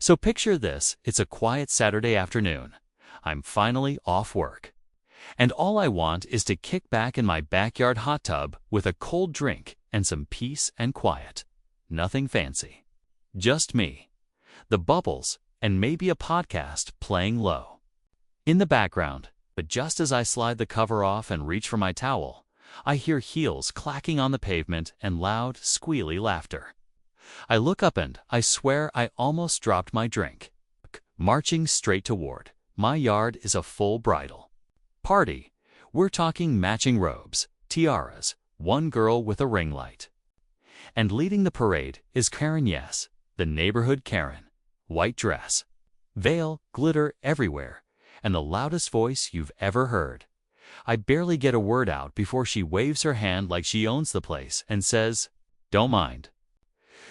So picture this, it's a quiet Saturday afternoon. I'm finally off work. And all I want is to kick back in my backyard hot tub with a cold drink and some peace and quiet. Nothing fancy. Just me, the bubbles, and maybe a podcast playing low in the background. But just as I slide the cover off and reach for my towel, I hear heels clacking on the pavement and loud, squealy laughter. I look up and, I swear, I almost dropped my drink. Marching straight toward my yard is a full bridal party. We're talking matching robes, tiaras, one girl with a ring light. And leading the parade is Karen, yes, the neighborhood Karen. White dress, veil, glitter everywhere, and the loudest voice you've ever heard. I barely get a word out before she waves her hand like she owns the place and says, "Don't mind,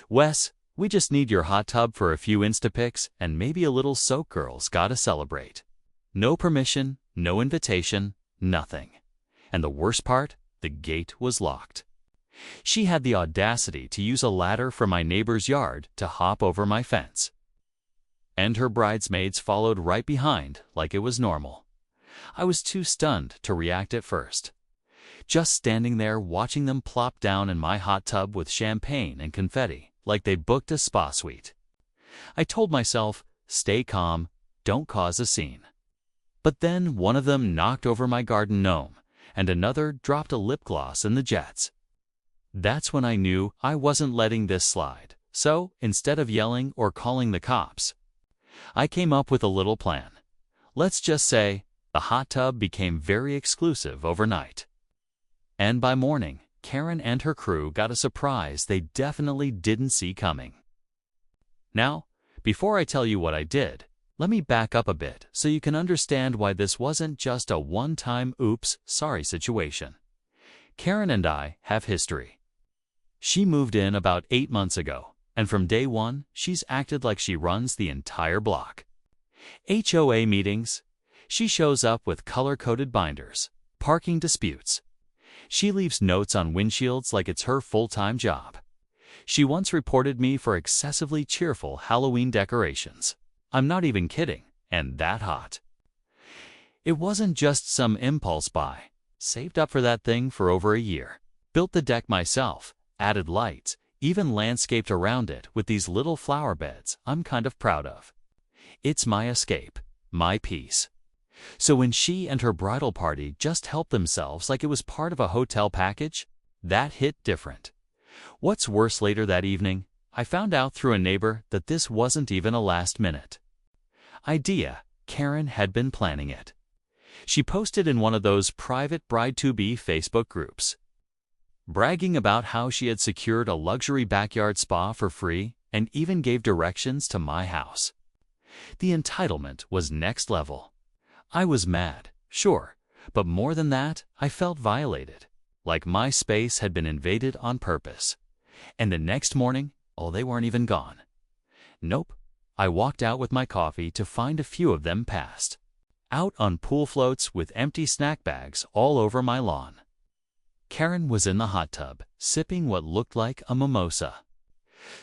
Wes, we just need your hot tub for a few Instapics and maybe a little soak, girls gotta celebrate." No permission, no invitation, nothing. And the worst part, the gate was locked. She had the audacity to use a ladder from my neighbor's yard to hop over my fence. And her bridesmaids followed right behind like it was normal. I was too stunned to react at first. Just standing there watching them plop down in my hot tub with champagne and confetti, like they booked a spa suite. I told myself, stay calm, don't cause a scene. But then one of them knocked over my garden gnome, and another dropped a lip gloss in the jets. That's when I knew I wasn't letting this slide. So, instead of yelling or calling the cops, I came up with a little plan. Let's just say, the hot tub became very exclusive overnight. And by morning, Karen and her crew got a surprise they definitely didn't see coming. Now, before I tell you what I did, let me back up a bit so you can understand why this wasn't just a one-time oops, sorry situation. Karen and I have history. She moved in about 8 months ago, and from day one, she's acted like she runs the entire block. HOA meetings. She shows up with color-coded binders, parking disputes. She leaves notes on windshields like it's her full-time job. She once reported me for excessively cheerful Halloween decorations. I'm not even kidding, and that hot. It wasn't just some impulse buy. Saved up for that thing for over a year. Built the deck myself, added lights, even landscaped around it with these little flower beds I'm kind of proud of. It's my escape, my peace. So when she and her bridal party just helped themselves like it was part of a hotel package, that hit different. What's worse, later that evening, I found out through a neighbor that this wasn't even a last-minute idea. Karen had been planning it. She posted in one of those private bride-to-be Facebook groups, bragging about how she had secured a luxury backyard spa for free and even gave directions to my house. The entitlement was next level. I was mad, sure, but more than that, I felt violated, like my space had been invaded on purpose. And the next morning, oh, they weren't even gone. Nope. I walked out with my coffee to find a few of them passed out on pool floats with empty snack bags all over my lawn. Karen was in the hot tub, sipping what looked like a mimosa,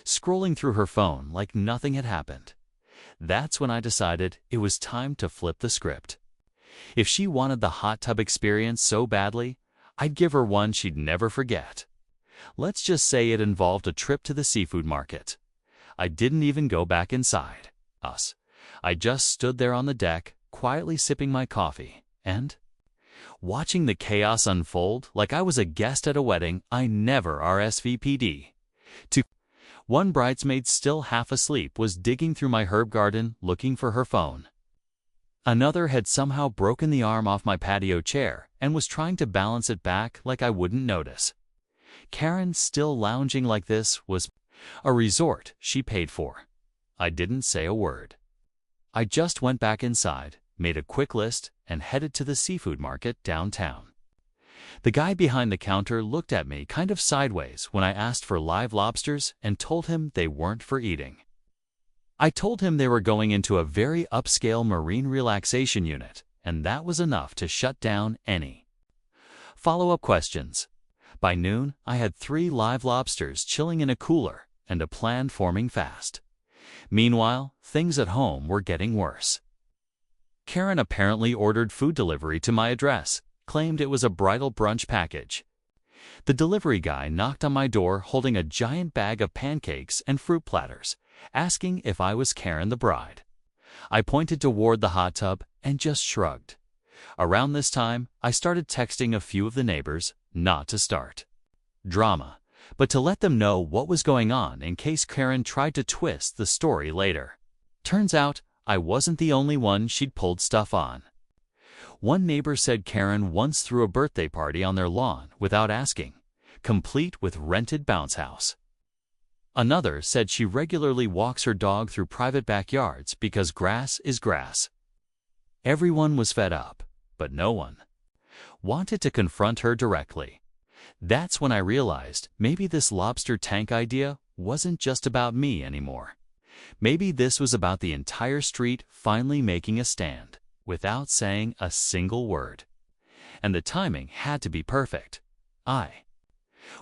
scrolling through her phone like nothing had happened. That's when I decided it was time to flip the script. If she wanted the hot tub experience so badly, I'd give her one she'd never forget. Let's just say it involved a trip to the seafood market. I didn't even go back inside. I just stood there on the deck, quietly sipping my coffee, and watching the chaos unfold like I was a guest at a wedding I never RSVP'd to. One bridesmaid, still half asleep, was digging through my herb garden looking for her phone. Another had somehow broken the arm off my patio chair and was trying to balance it back like I wouldn't notice. Karen, still lounging like this, was a resort she paid for. I didn't say a word. I just went back inside, made a quick list, and headed to the seafood market downtown. The guy behind the counter looked at me kind of sideways when I asked for live lobsters and told him they weren't for eating. I told him they were going into a very upscale marine relaxation unit, and that was enough to shut down any follow-up questions. By noon, I had 3 live lobsters chilling in a cooler and a plan forming fast. Meanwhile, things at home were getting worse. Karen apparently ordered food delivery to my address, claimed it was a bridal brunch package. The delivery guy knocked on my door holding a giant bag of pancakes and fruit platters, asking if I was Karen the bride. I pointed toward the hot tub and just shrugged. Around this time, I started texting a few of the neighbors, not to start drama, but to let them know what was going on in case Karen tried to twist the story later. Turns out, I wasn't the only one she'd pulled stuff on. One neighbor said Karen once threw a birthday party on their lawn without asking, complete with rented bounce house. Another said she regularly walks her dog through private backyards because grass is grass. Everyone was fed up, but no one wanted to confront her directly. That's when I realized maybe this lobster tank idea wasn't just about me anymore. Maybe this was about the entire street finally making a stand, without saying a single word. And the timing had to be perfect. I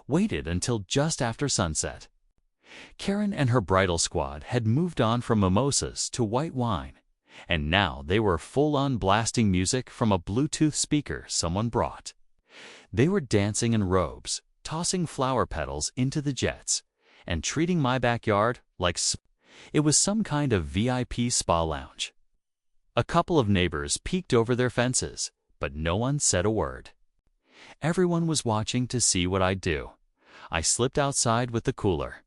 waited until just after sunset. Karen and her bridal squad had moved on from mimosas to white wine, and now they were full-on blasting music from a Bluetooth speaker someone brought. They were dancing in robes, tossing flower petals into the jets, and treating my backyard like it was some kind of VIP spa lounge. A couple of neighbors peeked over their fences, but no one said a word. Everyone was watching to see what I'd do. I slipped outside with the cooler,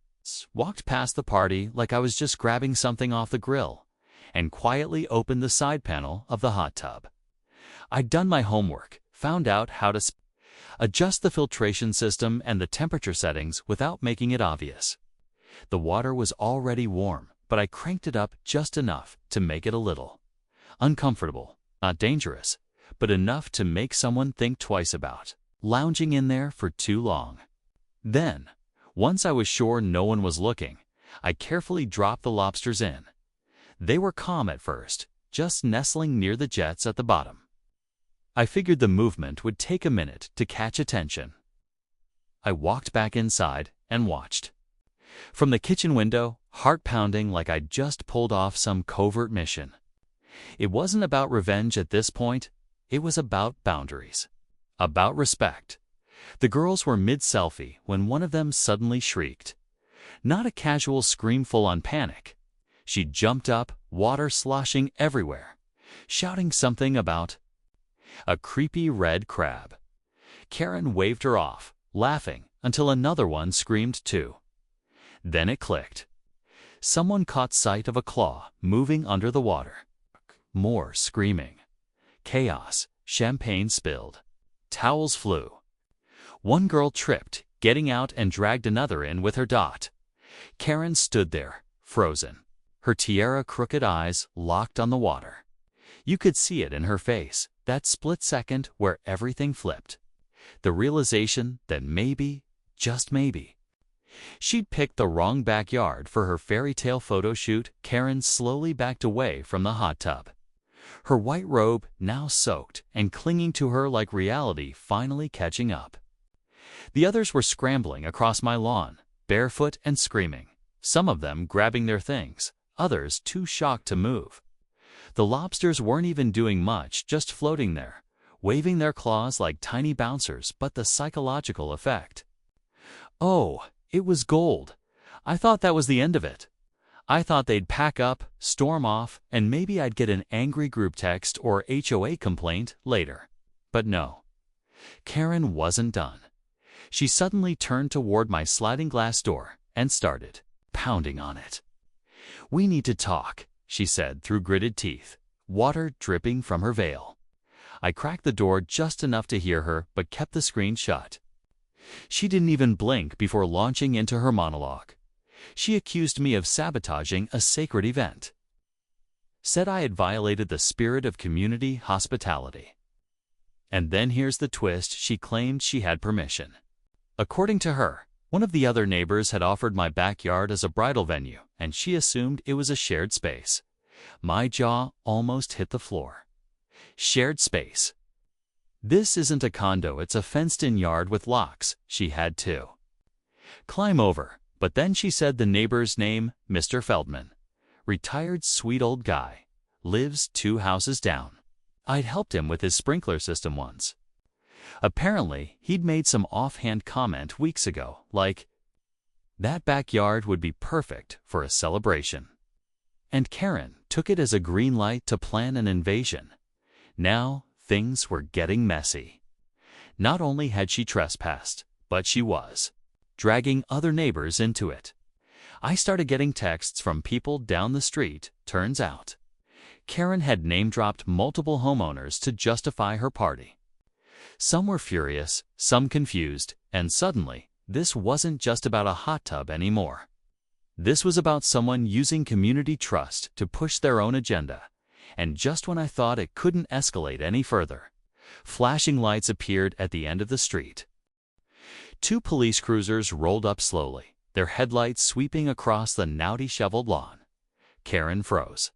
walked past the party like I was just grabbing something off the grill, and quietly opened the side panel of the hot tub. I'd done my homework, found out how to adjust the filtration system and the temperature settings without making it obvious. The water was already warm, but I cranked it up just enough to make it a little uncomfortable, not dangerous, but enough to make someone think twice about lounging in there for too long. Then, once I was sure no one was looking, I carefully dropped the lobsters in. They were calm at first, just nestling near the jets at the bottom. I figured the movement would take a minute to catch attention. I walked back inside and watched. From the kitchen window, heart pounding like I'd just pulled off some covert mission. It wasn't about revenge at this point, it was about boundaries. About respect. The girls were mid-selfie when one of them suddenly shrieked. Not a casual scream full on panic. She jumped up, water sloshing everywhere, shouting something about a creepy red crab. Karen waved her off, laughing, until another one screamed too. Then it clicked. Someone caught sight of a claw moving under the water. More screaming. Chaos. Champagne spilled. Towels flew. One girl tripped, getting out and dragged another in with her dot. Karen stood there, frozen. Her tiara-crooked eyes locked on the water. You could see it in her face, that split second where everything flipped. The realization that maybe, just maybe, she'd picked the wrong backyard for her fairy tale photo shoot. Karen slowly backed away from the hot tub. Her white robe now soaked and clinging to her like reality finally catching up. The others were scrambling across my lawn, barefoot and screaming, some of them grabbing their things, others too shocked to move. The lobsters weren't even doing much, just floating there, waving their claws like tiny bouncers, but the psychological effect. Oh, it was gold. I thought that was the end of it. I thought they'd pack up, storm off, and maybe I'd get an angry group text or HOA complaint later. But no. Karen wasn't done. She suddenly turned toward my sliding glass door and started pounding on it. "We need to talk," she said through gritted teeth, water dripping from her veil. I cracked the door just enough to hear her, but kept the screen shut. She didn't even blink before launching into her monologue. She accused me of sabotaging a sacred event. Said I had violated the spirit of community hospitality. And then here's the twist, she claimed she had permission. According to her, one of the other neighbors had offered my backyard as a bridal venue, and she assumed it was a shared space. My jaw almost hit the floor. Shared space. This isn't a condo, it's a fenced-in yard with locks, she had to climb over. But then she said the neighbor's name, Mr. Feldman. retired sweet old guy, lives 2 houses down. I'd helped him with his sprinkler system once. Apparently, he'd made some offhand comment weeks ago, like, "That backyard would be perfect for a celebration." And Karen took it as a green light to plan an invasion. Now, things were getting messy. Not only had she trespassed, but she was dragging other neighbors into it. I started getting texts from people down the street. Turns out, Karen had name-dropped multiple homeowners to justify her party. Some were furious, some confused, and suddenly, this wasn't just about a hot tub anymore. This was about someone using community trust to push their own agenda. And just when I thought it couldn't escalate any further, flashing lights appeared at the end of the street. 2 police cruisers rolled up slowly, their headlights sweeping across the now disheveled lawn. Karen froze.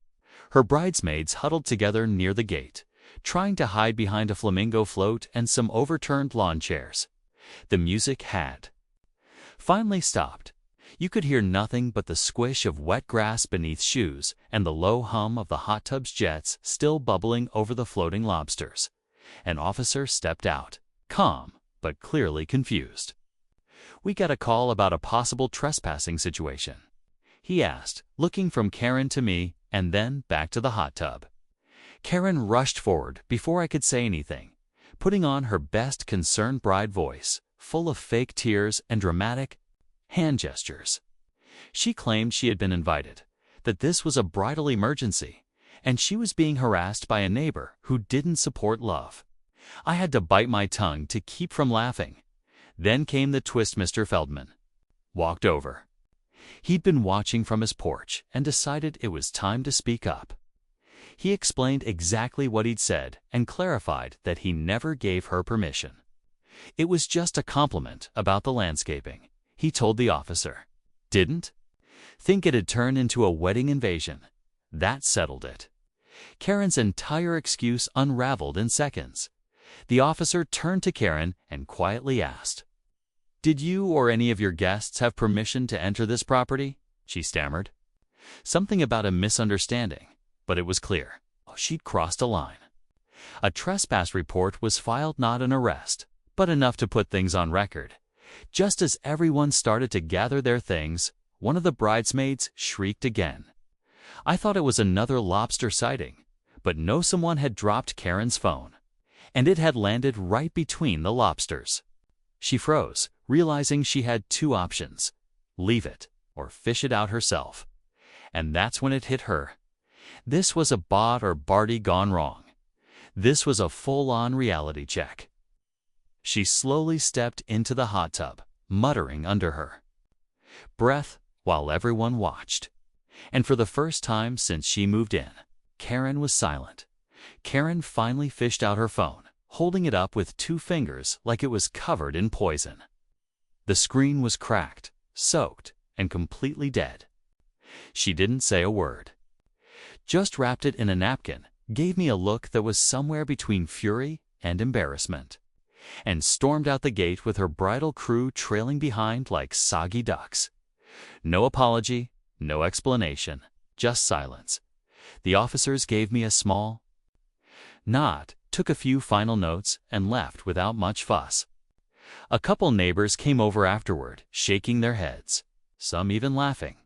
Her bridesmaids huddled together near the gate, trying to hide behind a flamingo float and some overturned lawn chairs. The music had finally stopped. You could hear nothing but the squish of wet grass beneath shoes and the low hum of the hot tub's jets still bubbling over the floating lobsters. An officer stepped out, calm but clearly confused. "We got a call about a possible trespassing situation," he asked, looking from Karen to me and then back to the hot tub. Karen rushed forward before I could say anything, putting on her best concerned bride voice, full of fake tears and dramatic hand gestures. She claimed she had been invited, that this was a bridal emergency, and she was being harassed by a neighbor who didn't support love. I had to bite my tongue to keep from laughing. Then came the twist. Mr. Feldman walked over. He'd been watching from his porch and decided it was time to speak up. He explained exactly what he'd said and clarified that he never gave her permission. It was just a compliment about the landscaping, he told the officer. Didn't think it had turned into a wedding invasion. That settled it. Karen's entire excuse unraveled in seconds. The officer turned to Karen and quietly asked, "Did you or any of your guests have permission to enter this property?" She stammered. Something about a misunderstanding, but it was clear. She'd crossed a line. A trespass report was filed, not an arrest, but enough to put things on record. Just as everyone started to gather their things, one of the bridesmaids shrieked again. I thought it was another lobster sighting, but no, someone had dropped Karen's phone, and it had landed right between the lobsters. She froze, realizing she had 2 options: leave it or fish it out herself. And that's when it hit her. This was a bot or Barty gone wrong. This was a full-on reality check. She slowly stepped into the hot tub, muttering under her breath while everyone watched. And for the first time since she moved in, Karen was silent. Karen finally fished out her phone, holding it up with 2 fingers like it was covered in poison. The screen was cracked, soaked, and completely dead. She didn't say a word. Just wrapped it in a napkin, gave me a look that was somewhere between fury and embarrassment, and stormed out the gate with her bridal crew trailing behind like soggy ducks. No apology, no explanation, just silence. The officers gave me a small nod, took a few final notes, and left without much fuss. A couple neighbors came over afterward, shaking their heads, some even laughing.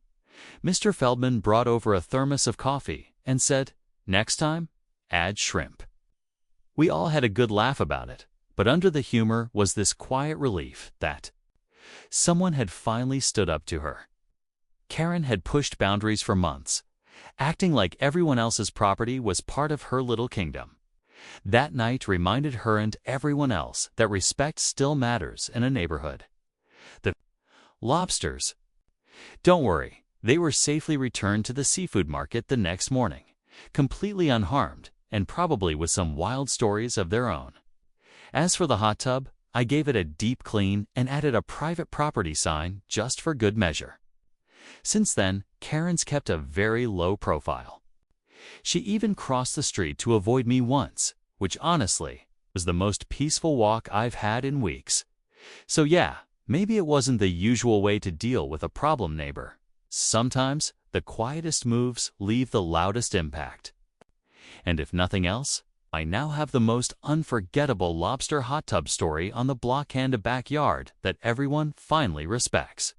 Mr. Feldman brought over a thermos of coffee and said, "Next time, add shrimp." We all had a good laugh about it, but under the humor was this quiet relief that someone had finally stood up to her. Karen had pushed boundaries for months, acting like everyone else's property was part of her little kingdom. That night reminded her and everyone else that respect still matters in a neighborhood. The lobsters. Don't worry, they were safely returned to the seafood market the next morning, completely unharmed and probably with some wild stories of their own. As for the hot tub, I gave it a deep clean and added a private property sign just for good measure. Since then, Karen's kept a very low profile. She even crossed the street to avoid me once, which honestly was the most peaceful walk I've had in weeks. So yeah, maybe it wasn't the usual way to deal with a problem neighbor, Sometimes, the quietest moves leave the loudest impact. And if nothing else, I now have the most unforgettable lobster hot tub story on the block and backyard that everyone finally respects.